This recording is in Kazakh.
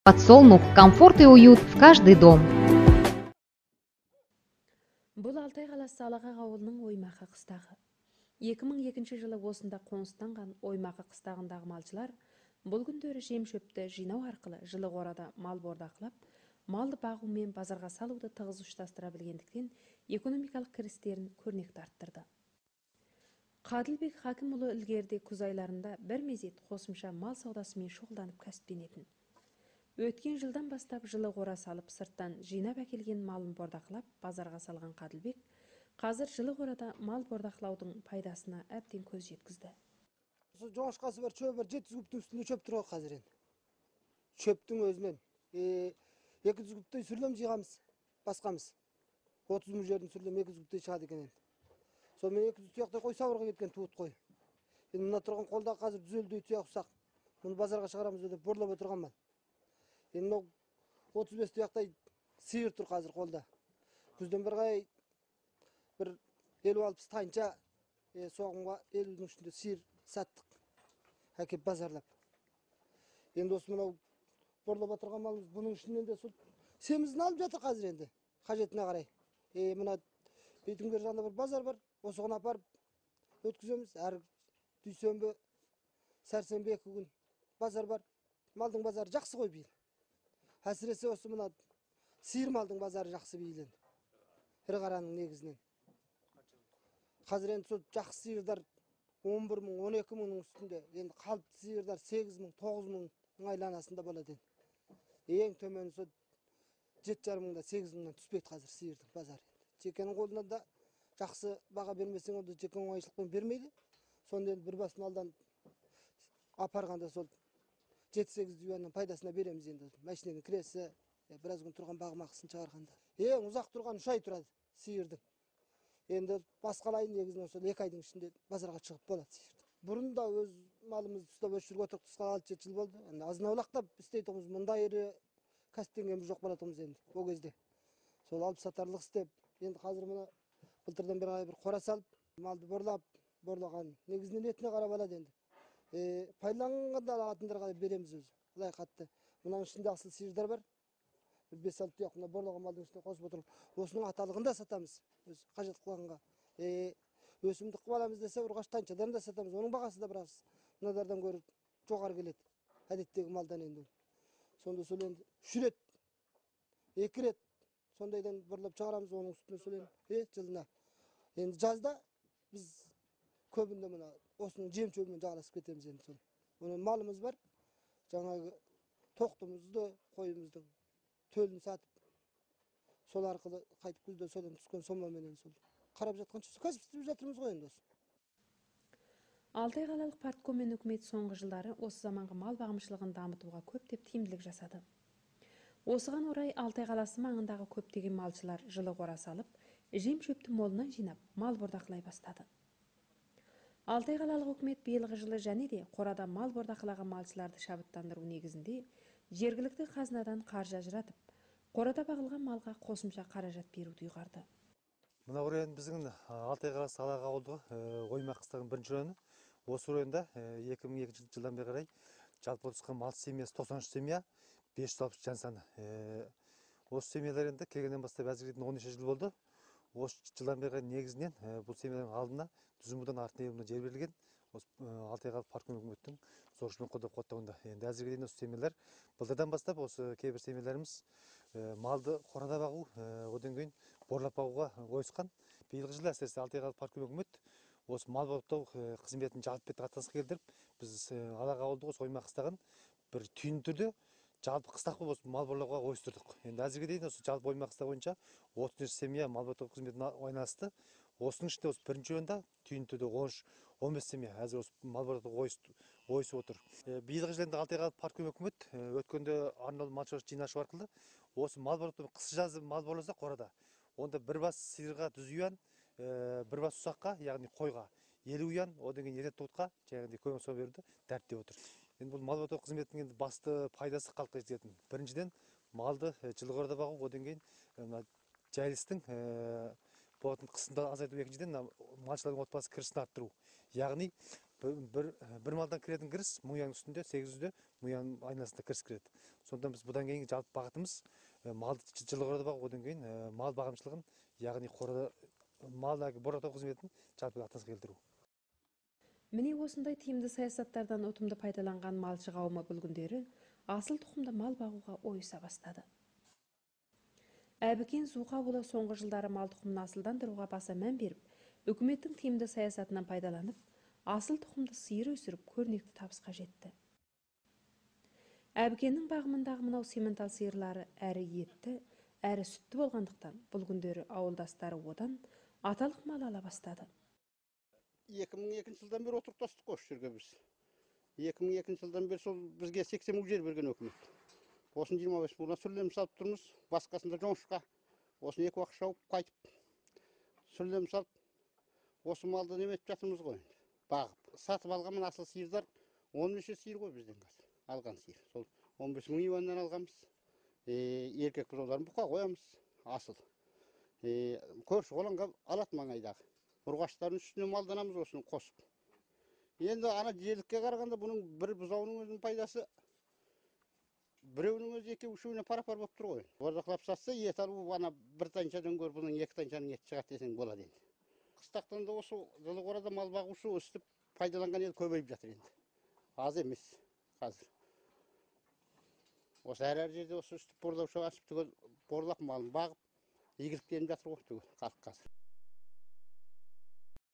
Подсолнух. Комфорт и уют в каждый дом. Бұл Алтай қаласы Алаға ауылының Оймақы қыстағы. 2002 жылы осында қоныстанған Оймақы қыстағындағы малшылар бұл күндері жем-шөпті жинау арқылы жылы қорада мал бордақылап, малды бағу мен базарға салуды тығыз ұштастыра білгендіктен экономикалық кірістерін көрнекті арттырды. Қадылбек Хакимұлы ілгеріде күз айларында бір мезет қосымша мал саудасымен шұғылданып кәсіптенетін. Өткен жылдан бастап жылы қора салып, сырттан жинап әкелген малын бордақылап, базарға салған Қадылбек қазір жылы қорада мал бордақылаудың пайдасына әбден көз жеткізді. Жоңышқасы бар, шөп бар, 700 күптің үстінде шөп тұр қазір енді. Шөптің өзінен 200 күптей сүрлем жиғамыз, басқамыз. 30 мың жердің сүрлем 200 күптей шығады екен енді. Сонымен 200 тұяқтай қой сауырға кеткен туыт қой. Енді мына тұрған қолда қазір дүзелдей тұяқ ұсақ. Мұны базарға шығарамыз деп борлап отырған мал. Енді 35 тұяқтай сиыр тұр қазір қолда. Күзден бір қай бір 50-60 тайынша соғымға 50-дің ішінде сиыр саттық. Әкеп базарлап. Енді осы мынау борлап отырған малымыз бұның ішінен де сол семізін алып жатыр қазір енді. Қажетіне қарай. Мына бейтін бер жағында бір базар бар. Осыған апарып өткіземіз. Әр дүйсенбі, сәрсенбі 2 күн базар бар. Малдың базары жақсы қой биыл. Әсіресе осы мына сиыр малдың базары жақсы биыл енді. Ірі қараның негізінен. Қазір енді сол жақсы сиырдар 11 мың, 12 мыңның үстінде. Енді қалыпты сиырдар 8 мың, 9 мың айланасында болады енді. Ең төмені сол 7,5 мыңда 8 мыңнан түспейді қазір сиырдың базары. Жекенің қолынан да жақсы баға бермесең, онда жекен оңайшылықпен бермейді. Сонда енді бір басын алдан апарғанда сол 7-8 юанның пайдасына береміз енді. Машинаның кіресі, біраз күн тұрған бағымақысын шығарғанда. Ең ұзақ тұрған 3 ай тұрады сиырдың. Енді басқалайын негізінен осы 2 айдың ішінде базарға шығып болады сиырды. Бұрын да өз малымызды ұстап өшіріп отырдық, 6-7 жыл болды. Азынаулақтап істейтіміз, мұндай ірі кәсіптенгеніміз жоқ болатымыз енді ол кезде. Сол алып сатарлық істеп, енді қазір мына былтырдан бері бір қора салып, малды борлаған. Негізінен етіне қарап алады енді. Пайдаланғанда алатындарға береміз өзі. Құдай қатты. Мұның ішінде асыл сиырдар бар. 5-6 тұяқ мына борлаған малдың ішіне қосып отырып, осының аталығын да сатамыз. Өз қажет қылғанға. Өсімдік қылып аламыз десе, ұрғаш тайыншадан да сатамыз. Оның бағасы да біраз мынадардан гөрі жоғары келеді. Әдеттегі малдан енді. Сонда сол енді 3 рет, 2 рет сондайдан борлап шығарамыз, оның үстіне сол енді жылына. Енді жазда біз көбінде мына осының жем шөбімен жағаласып кетеміз енді сол. Оның малымыз бар. Жаңағы тоқтымызды, қойымыздың төлін сатып, сол арқылы қайтып күзде содан түскен сомаменен сол қарап жатқанша кәсіп істеп жатырмыз ғой енді осы. Алтай қалалық партком мен үкімет соңғы жылдары осы заманғы мал бағымшылығын дамытуға көптеп тиімділік жасады. Осыған орай Алтай қаласы маңындағы көптеген малшылар жылы қора салып, жем шөпті молынан жинап, мал бордақылай бастады. Алтай қалалық үкімет биылғы жылы және де қорада мал бордақылаған малшыларды шабыттандыру негізінде жергілікті қазынадан қаржы ажыратып, қорада бағылған малға қосымша қаражат беруді ұйғарды. Мына орайын біздің Алтай қаласы Алаға ауылдағы Оймақ қыстағының бірінші орайыны. Осы орайында 2002 жылдан бері қарай жалпы отысқан мал семьясы 93 семья, 560 жан саны. Осы семьялар енді келгеннен бастап әзірлейтін 13 жыл болды. Осы жылдан бері негізінен бұл семьялардың алдына Дүзімбудан артына еліміне жер берілген. Алтай қалалық партком үкіметтің зорлықпен қолдап қуаттауында. Енді әзірге дейін осы семьялар былтырдан бастап осы кейбір семьяларымыз малды қорада бағу, одан кейін борлап бағуға ойысқан. Биылғы жылы әсіресе Алтай қалалық партком үкімет осы мал баптау қызметін жалпы қатынасқа келтіріп, біз Алаға ауылдық осы Оймақ қыстағын бір түйін түрде жалпы қыстақ болып мал борлауға ойыстырдық. Енді әзірге дейін осы жалпы Оймақ қыстағы бойынша 30 семья мал баптау қызметіне айналысты. Осының ішінде осы бірінші орында түйін түрде 13-15 семья әзір осы мал баптауға ойысып отыр. Биылғы жылы Алтай қалалық партком үкімет өткенде арнаулы мал шаруашылық жинақ ашу арқылы осы мал баптау қыс жазы мал борласа қорада, онда бір бас сиырға 100 юан, бір бас ұсаққа, яғни қойға 50 юан, одан кейін ерте тұтқа жаңағыдай көмек сома беруді дәріптеп отыр. Енді бұл мал баптау қызметінің енді басты пайдасы халыққа жететін. Біріншіден малды жылы қорада бағу, одан кейін жайылыстың болатын қысымды азайту, екіншіден малшылардың отбасы кірісін арттыру. Яғни бір малдан кіретін кіріс мың үстінде 800-де мың айналасында кіріс кіреді. Сондықтан біз бұдан кейінгі жалпы бағытымыз малды жылы қорада бағу, одан кейін мал бағымшылығын, яғни қорада мал боратау қызметін жалпы ақтасқа келтіру. Міне осындай тиімді саясаттардан ұтымды пайдаланған малшы қауымы бұл күндері асыл тұқымды мал бағуға ойыса бастады. Әбікен Зуқабұлы соңғы жылдары мал тұқымын асылдандыруға баса мән беріп, үкіметтің тиімді саясатынан пайдаланып, асыл тұқымды сиыр өсіріп көрнекті табысқа жетті. Әбікеннің бағымындағы мынау симментал сиырлары әрі етті, әрі сүтті болғандықтан, бұл күндері ауылдастары одан аталық мал ала бастады. 2002 жылдан бері отырып тастық қой осы жерге біз. 2002 жылдан бері сол бізге 80 мың жер берген өкімет. Осын 25 мыңға сүрлем салып тұрмыз, басқасында жоңышқа. Осын 2 уақыт шауып қайтып сүрлем салып, осы малды неметіп жатырмыз ғой. Бағып, сатып алғанмын асыл сиырдар 15 сиыр ғой бізден қазір. Алған сиыр. Сол 15 мың юаннан алғанбыз. Еркек бұзауларын бұқа қоямыз, асыл. Көрші қоланға алат маңайдағы. Ұрғаштардың үстіне малданамыз осыны қосып. Енді ана жерлікке қарағанда бұның бір бұзауының өзінің пайдасы біреуінің өзі екеу-үшеуіне пара-пар болып тұр ғой. Бордақлап сатса, ет алу ана бір таншадан гөр бұның 2 таншаның ет шығады десең болады енді. Қыстақтан да осы жылы қорада мал бағушы өстіп пайдаланған ел көбейіп жатыр енді. Аз емес қазір. Осы әр жерде осы үстіп борлаушы ашып түгел борлап малын бағып игіліктеніп жатыр ғой түгел халық қазір.